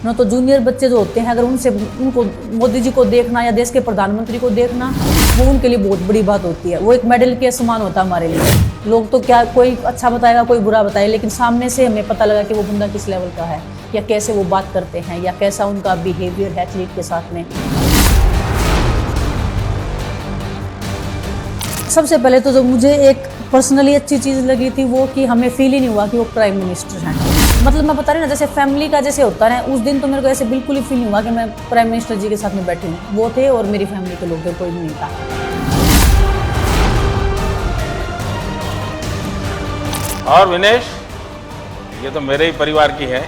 ना तो जूनियर बच्चे जो होते हैं, अगर उनको मोदी जी को देखना या देश के प्रधानमंत्री को देखना, वो उनके लिए बहुत बड़ी बात होती है। वो एक मेडल के समान होता है हमारे लिए। लोग तो क्या, कोई अच्छा बताएगा कोई बुरा बताएगा, लेकिन सामने से हमें पता लगा कि वो बंदा किस लेवल का है, या कैसे वो बात करते हैं, या कैसा उनका बिहेवियर है एथलीट के साथ में। सबसे पहले तो जो मुझे एक पर्सनली अच्छी चीज़ लगी थी वो कि हमें फील ही नहीं हुआ कि वो प्राइम मिनिस्टर हैं। मतलब मैं बता रही ना, जैसे फैमिली का जैसे होता है, उस दिन तो मेरे को ऐसे बिल्कुल ही फील नहीं हुआ कि मैं प्राइम मिनिस्टर जी के साथ में बैठी हूँ। वो थे और मेरी फैमिली के लोग थे, कोई भी नहीं था। और विनेश, ये तो मेरे ही परिवार की है।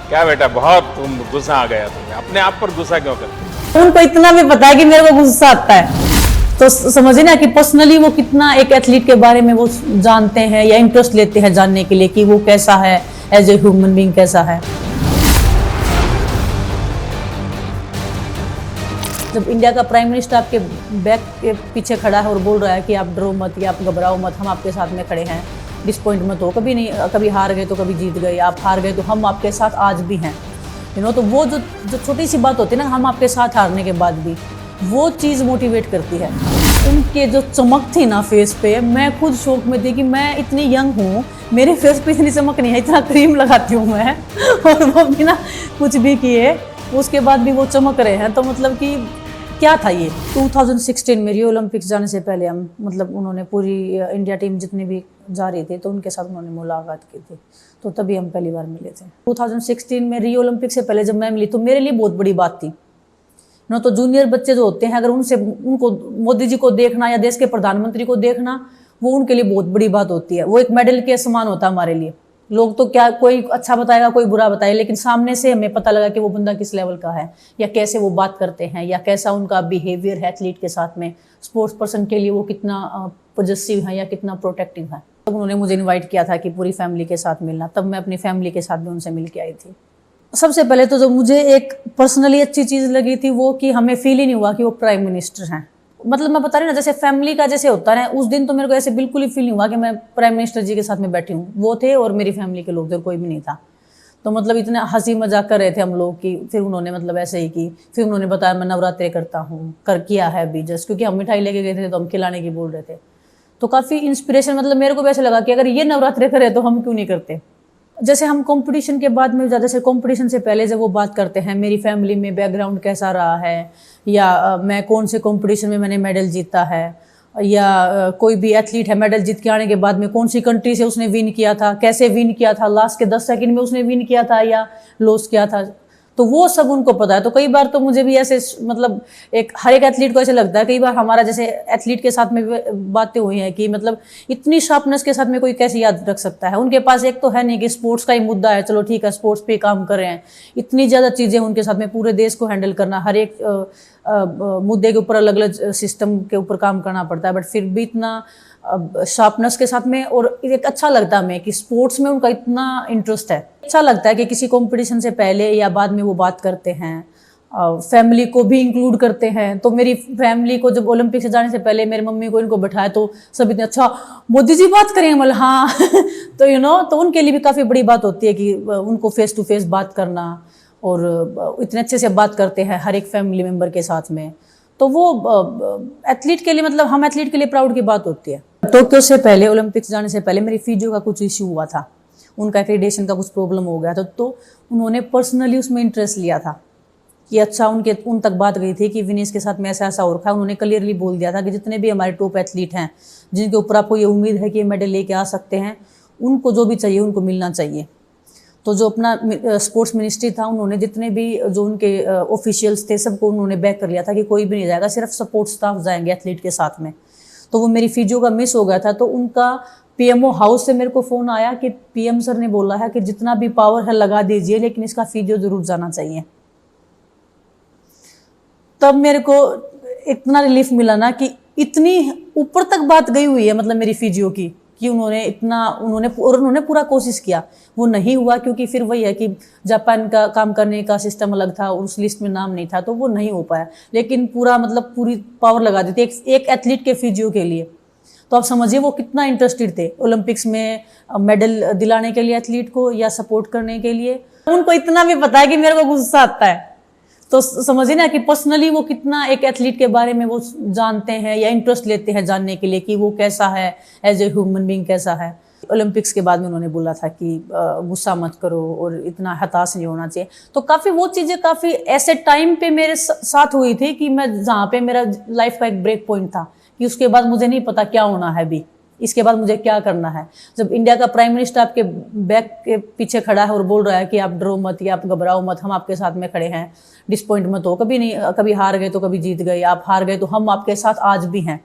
क्या बेटा, बहुत तुम गुस्सा आ गया, तुम्हें अपने आप पर गुस्सा क्यों करते? उनको इतना भी पता है कि मेरे को गुस्सा आता है, तो समझिए ना कि पर्सनली वो कितना एक एथलीट के बारे में वो जानते हैं या इंटरेस्ट लेते हैं जानने के लिए कि वो कैसा है, एज ए ह्यूमन बीइंग कैसा है। जब इंडिया का प्राइम मिनिस्टर आपके बैक के पीछे खड़ा है और बोल रहा है कि आप डरो मत या आप घबराओ मत, हम आपके साथ में खड़े हैं, डिसपॉइंट मत हो, कभी नहीं, कभी हार गए तो कभी जीत गए, आप हार गए तो हम आपके साथ आज भी हैं, तो वो जो छोटी सी बात होती है ना, हम आपके साथ हारने के बाद भी, वो चीज़ मोटिवेट करती है। उनके जो चमक थी ना फेस पे, मैं खुद शौक में थी कि मैं इतनी यंग हूँ, मेरे फेस पे इतनी चमक नहीं है, इतना क्रीम लगाती हूँ मैं और वो बिना कुछ भी किए उसके बाद भी वो चमक रहे हैं। तो मतलब कि क्या था ये। 2016 में रियो ओलंपिक्स जाने से पहले हम, मतलब उन्होंने पूरी इंडिया टीम जितनी भी जा रही थी तो उनके साथ उन्होंने मुलाकात की थी, तो तभी हम पहली बार मिले थे। 2016 में रियो ओलंपिक्स से पहले जब मैं मिली तो मेरे लिए बहुत बड़ी बात थी। तो जूनियर बच्चे जो होते हैं, अगर उनको मोदी जी को देखना या देश के प्रधानमंत्री को देखना, वो उनके लिए बहुत बड़ी बात होती है। वो एक मेडल के समान होता है हमारे लिए। लोग तो क्या, कोई अच्छा बताएगा कोई बुरा बताएगा, लेकिन सामने से हमें पता लगा कि वो बंदा किस लेवल का है, या कैसे वो बात करते हैं, या कैसा उनका बिहेवियर है एथलीट के साथ में। स्पोर्ट्स पर्सन के लिए वो कितना पॉजिटिव है या कितना प्रोटेक्टिव है। तब उन्होंने मुझे इन्वाइट किया था कि पूरी फैमिली के साथ मिलना, तब मैं अपनी फैमिली के साथ भी उनसे मिल के आई थी। सबसे पहले तो जो मुझे एक पर्सनली अच्छी चीज़ लगी थी वो कि हमें फील ही नहीं हुआ कि वो प्राइम मिनिस्टर हैं। मतलब मैं बता रही ना, जैसे फैमिली का जैसे होता है, उस दिन तो मेरे को ऐसे बिल्कुल ही फील नहीं हुआ कि मैं प्राइम मिनिस्टर जी के साथ में बैठी हूँ। वो थे और मेरी फैमिली के लोग थे, कोई भी नहीं था। तो मतलब इतना हंसी मजाक कर रहे थे हम लोग कि फिर उन्होंने मतलब ऐसे ही की। फिर उन्होंने बताया मैं नवरात्रे करता हूँ, किया है अभी जस्ट, क्योंकि हम मिठाई लेके गए थे तो हम खिलाने की बोल रहे थे। तो काफ़ी इंस्पिरेशन, मतलब मेरे को भी ऐसे लगा कि अगर ये नवरात्रे करे तो हम क्यों नहीं करते। जैसे हम कंपटीशन के बाद में, जैसे कंपटीशन से पहले जब वो बात करते हैं मेरी फैमिली में बैकग्राउंड कैसा रहा है, या मैं कौन से कंपटीशन में मैंने मेडल जीता है, या कोई भी एथलीट है मेडल जीत के आने के बाद में कौन सी कंट्री से उसने विन किया था, कैसे विन किया था, लास्ट के 10 सेकंड में उसने विन किया था या लॉस किया था, तो वो सब उनको पता है। तो कई बार तो मुझे भी ऐसे, मतलब एक हर एक एथलीट को ऐसे लगता है, कई बार हमारा जैसे एथलीट के साथ में बातें हुई हैं कि मतलब इतनी शार्पनेस के साथ में कोई कैसे याद रख सकता है। उनके पास एक तो है नहीं कि स्पोर्ट्स का ही मुद्दा है, चलो ठीक है स्पोर्ट्स पे काम कर रहे हैं, इतनी ज़्यादा चीज़ें उनके साथ में, पूरे देश को हैंडल करना, हर एक मुद्दे के ऊपर अलग अलग सिस्टम के ऊपर काम करना पड़ता है, बट फिर भी इतना शार्पनेस के साथ में। और एक अच्छा लगता है हमें कि स्पोर्ट्स में उनका इतना इंटरेस्ट है। अच्छा लगता है कि किसी कंपटीशन से पहले या बाद में वो बात करते हैं, फैमिली को भी इंक्लूड करते हैं। तो मेरी फैमिली को जब ओलंपिक से जाने से पहले मेरी मम्मी को इनको बैठाया तो सब इतने, अच्छा मोदी जी बात करेंगे, मतलब हाँ तो तो उनके लिए भी काफ़ी बड़ी बात होती है कि उनको फेस टू फेस बात करना, और इतने अच्छे से बात करते हैं हर एक फैमिली मेम्बर के साथ में। तो वो एथलीट के लिए, मतलब हम एथलीट के लिए प्राउड की बात होती है। टोक्यो से पहले, ओलंपिक्स जाने से पहले मेरी फिजियो का कुछ इश्यू हुआ था, उनका एक्रेडिटेशन का कुछ प्रॉब्लम हो गया था, तो उन्होंने पर्सनली उसमें इंटरेस्ट लिया था कि अच्छा उन तक बात गई थी कि विनेश के साथ में ऐसा ऐसा हो रखा है। उन्होंने क्लियरली बोल दिया था कि जितने भी हमारे टॉप एथलीट हैं जिनके ऊपर आपको ये उम्मीद है कि ये मेडल लेके आ सकते हैं, उनको जो भी चाहिए उनको मिलना चाहिए। तो जो अपना स्पोर्ट्स मिनिस्ट्री था, उन्होंने जितने भी जो उनके ऑफिशियल्स थे सबको उन्होंने बैक कर लिया था कि कोई भी नहीं जाएगा, सिर्फ सपोर्ट स्टाफ जाएंगे एथलीट के साथ में। तो वो मेरी फिजियो का मिस हो गया था, तो उनका पीएमओ हाउस से मेरे को फ़ोन आया कि पीएम सर ने बोला है कि जितना भी पावर है लगा दीजिए, लेकिन इसका फिजियो ज़रूर जाना चाहिए। तब मेरे को इतना रिलीफ मिला ना कि इतनी ऊपर तक बात गई हुई है, मतलब मेरी फिजियो की, कि उन्होंने पूरा कोशिश किया, वो नहीं हुआ क्योंकि फिर वही है कि जापान का काम करने का सिस्टम अलग था, उस लिस्ट में नाम नहीं था, तो वो नहीं हो पाया। लेकिन पूरी पावर लगा दी थी एक एथलीट के फिजियो के लिए। तो तो आप समझिए वो कितना इंटरेस्टेड थे ओलंपिक्स में मेडल दिलाने के लिए एथलीट को या सपोर्ट करने के लिए। उनको इतना भी पता है कि मेरे को गुस्सा आता है, तो समझिए ना कि पर्सनली वो कितना एक एथलीट के बारे में वो जानते हैं या इंटरेस्ट लेते हैं जानने के लिए कि वो कैसा है, एज ए ह्यूमन बीइंग कैसा है। ओलंपिक्स के बाद में उन्होंने बोला था कि गुस्सा मत करो और इतना हताश नहीं होना चाहिए। तो काफ़ी वो चीज़ें काफ़ी ऐसे टाइम पे मेरे साथ हुई थी कि मैं जहाँ पे मेरा लाइफ का एक ब्रेक पॉइंट था कि उसके बाद मुझे नहीं पता क्या होना है अभी, इसके बाद मुझे क्या करना है। जब इंडिया का प्राइम मिनिस्टर आपके बैक के पीछे खड़ा है और बोल रहा है कि आप डरो मत या आप घबराओ मत, हम आपके साथ में खड़े हैं, डिसपॉइंट मत हो, कभी नहीं, कभी हार गए तो कभी जीत गए, आप हार गए तो हम आपके साथ आज भी हैं,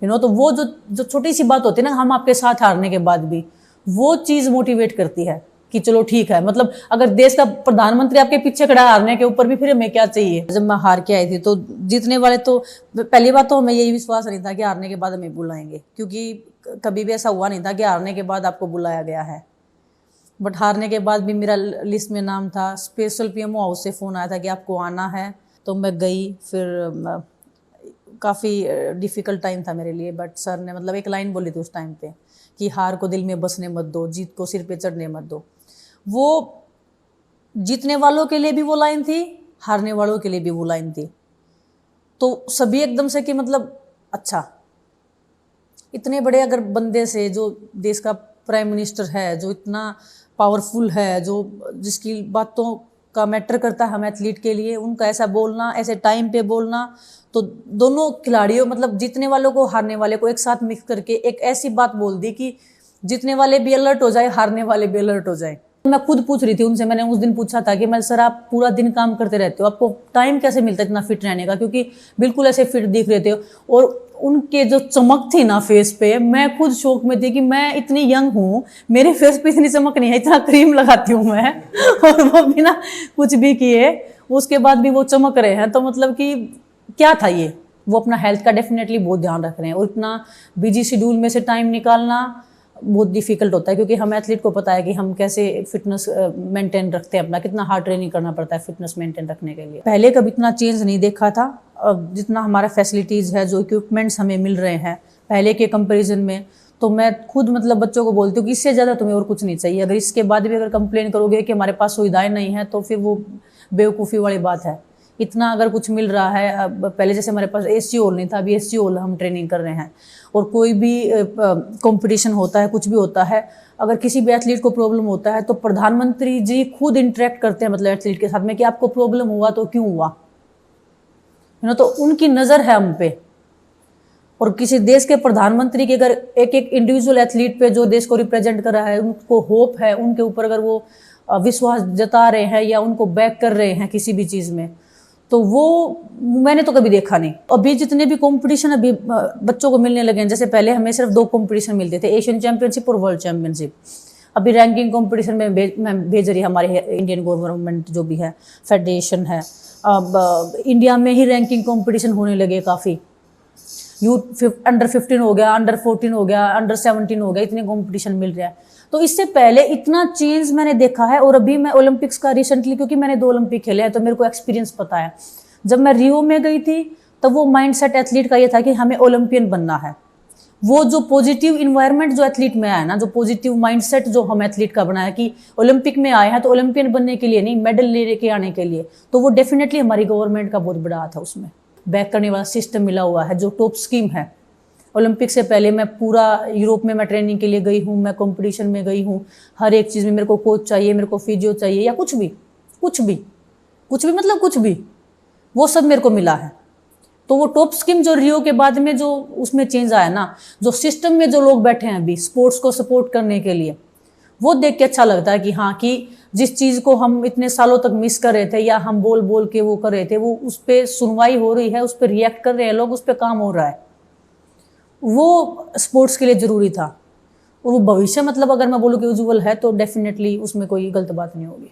तो वो जो छोटी सी बात होती है ना, हम आपके साथ हारने के बाद भी, वो चीज़ मोटिवेट करती है कि चलो ठीक है। मतलब अगर देश का प्रधानमंत्री आपके पीछे खड़ा हारने के ऊपर भी, फिर हमें क्या चाहिए। जब मैं हार के आई थी तो जीतने वाले तो पहली बात तो हमें यही विश्वास नहीं था कि हारने के बाद हमें बुलाएंगे, क्योंकि कभी भी ऐसा हुआ नहीं था कि हारने के बाद आपको बुलाया गया है। बट हारने के बाद भी मेरा लिस्ट में नाम था। स्पेशल पीएमओ हाउस से फ़ोन आया था कि आपको आना है, तो मैं गई। फिर काफ़ी डिफ़िकल्ट टाइम था मेरे लिए, बट सर ने मतलब एक लाइन बोली थी उस टाइम पे कि हार को दिल में बसने मत दो, जीत को सिर पे चढ़ने मत दो। वो जीतने वालों के लिए भी वो लाइन थी, हारने वालों के लिए भी वो लाइन थी। तो सभी एकदम से कि मतलब अच्छा, इतने बड़े अगर बंदे से, जो देश का प्राइम मिनिस्टर है, जो इतना पावरफुल है, जो जिसकी बातों का मैटर करता है हम एथलीट के लिए, उनका ऐसा बोलना, ऐसे टाइम पे बोलना, तो दोनों खिलाड़ियों मतलब जीतने वालों को हारने वाले को एक साथ मिक्स करके एक ऐसी बात बोल दी कि जीतने वाले भी अलर्ट हो जाए, हारने वाले भी अलर्ट हो जाए। मैं खुद पूछ रही थी उनसे, मैंने उस दिन पूछा था कि मैं सर आप पूरा दिन काम करते रहते हो, आपको टाइम कैसे मिलता है इतना फिट रहने का, क्योंकि बिल्कुल ऐसे फिट दिख रहे थे। और उनके जो चमक थी ना फेस पे, मैं खुद शौक में थी कि मैं इतनी यंग हूँ, मेरे फेस पे इतनी चमक नहीं है, इतना क्रीम लगाती हूँ मैं और वो बिना कुछ भी किए उसके बाद भी वो चमक रहे हैं। तो मतलब कि क्या था ये, वो अपना हेल्थ का डेफिनेटली बहुत ध्यान रख रहे हैं। और इतना बिजी शेड्यूल में से टाइम निकालना बहुत डिफिकल्ट होता है, क्योंकि हम एथलीट को पता है कि हम कैसे फिटनेस मेंटेन रखते हैं अपना, कितना हार्ड ट्रेनिंग करना पड़ता है फिटनेस मेंटेन रखने के लिए। पहले कभी इतना चेंज नहीं देखा था। अब जितना हमारा फैसिलिटीज़ है, जो इक्विपमेंट्स हमें मिल रहे हैं पहले के कंपैरिजन में, तो मैं खुद मतलब बच्चों को बोलती हूँ कि इससे ज़्यादा तुम्हें और कुछ नहीं चाहिए। अगर इसके बाद भी अगर कंप्लेन करोगे कि हमारे पास सुविधाएं नहीं है, तो फिर वो बेवकूफ़ी वाली बात है। इतना अगर कुछ मिल रहा है, अब पहले जैसे हमारे पास एसी हॉल नहीं था, अभी एसी हॉल हम ट्रेनिंग कर रहे हैं। और कोई भी कंपटीशन होता है, कुछ भी होता है, अगर किसी भी एथलीट को प्रॉब्लम होता है तो प्रधानमंत्री जी खुद इंटरेक्ट करते हैं मतलब एथलीट के साथ में कि आपको प्रॉब्लम हुआ तो क्यों हुआ, तो उनकी नज़र है हम पे। और किसी देश के प्रधानमंत्री की अगर एक एक इंडिविजुअल एथलीट पे जो देश को रिप्रेजेंट कर रहा है, उनको होप है, उनके ऊपर अगर वो विश्वास जता रहे हैं या उनको बैक कर रहे हैं किसी भी चीज़ में, तो वो मैंने तो कभी देखा नहीं। अभी जितने भी कंपटीशन अभी बच्चों को मिलने लगे हैं, जैसे पहले हमें सिर्फ 2 कंपटीशन मिलते थे, एशियन चैंपियनशिप और वर्ल्ड चैंपियनशिप। अभी रैंकिंग कंपटीशन में भेज रही है हमारी इंडियन गवर्नमेंट, जो भी है फेडरेशन है। अब इंडिया में ही रैंकिंग कंपटीशन होने लगे काफ़ी। अंडर 15 हो गया, अंडर 14 हो गया, अंडर 17 हो गया, इतने कंपटीशन मिल रहे हैं। तो इससे पहले इतना चेंज मैंने देखा है। और अभी मैं ओलंपिक्स का रिसेंटली, क्योंकि मैंने 2 ओलंपिक खेले हैं तो मेरे को एक्सपीरियंस पता है। जब मैं रियो में गई थी तब वो माइंडसेट एथलीट का ये था कि हमें ओलंपियन बनना है। वो जो पॉजिटिव इन्वायरमेंट जो एथलीट में आया ना, जो पॉजिटिव माइंडसेट जो हम एथलीट का बनाया कि ओलंपिक में आए हैं तो ओलंपियन बनने के लिए नहीं, मेडल लेके आने के लिए, तो वो डेफिनेटली हमारी गवर्नमेंट का बहुत बड़ा हाथ है उसमें। बैक करने वाला सिस्टम मिला हुआ है, जो टॉप स्कीम है। ओलंपिक से पहले मैं पूरा यूरोप में मैं ट्रेनिंग के लिए गई हूँ, मैं कंपटीशन में गई हूँ, हर एक चीज़ में मेरे को कोच चाहिए, मेरे को फिजियो चाहिए, या कुछ भी मतलब कुछ भी, वो सब मेरे को मिला है। तो वो टॉप स्कीम जो रियो के बाद में जो उसमें चेंज आया ना, जो सिस्टम में जो लोग बैठे हैं अभी स्पोर्ट्स को सपोर्ट करने के लिए, वो देख के अच्छा लगता है कि हाँ, कि जिस चीज़ को हम इतने सालों तक मिस कर रहे थे या हम बोल बोल के वो कर रहे थे, वो उस पर सुनवाई हो रही है, उस पर रिएक्ट कर रहे हैं लोग, उस पर काम हो रहा है। वो स्पोर्ट्स के लिए ज़रूरी था। और वो भविष्य मतलब अगर मैं बोलूँ कि उज्जवल है, तो डेफिनेटली उसमें कोई गलत बात नहीं होगी।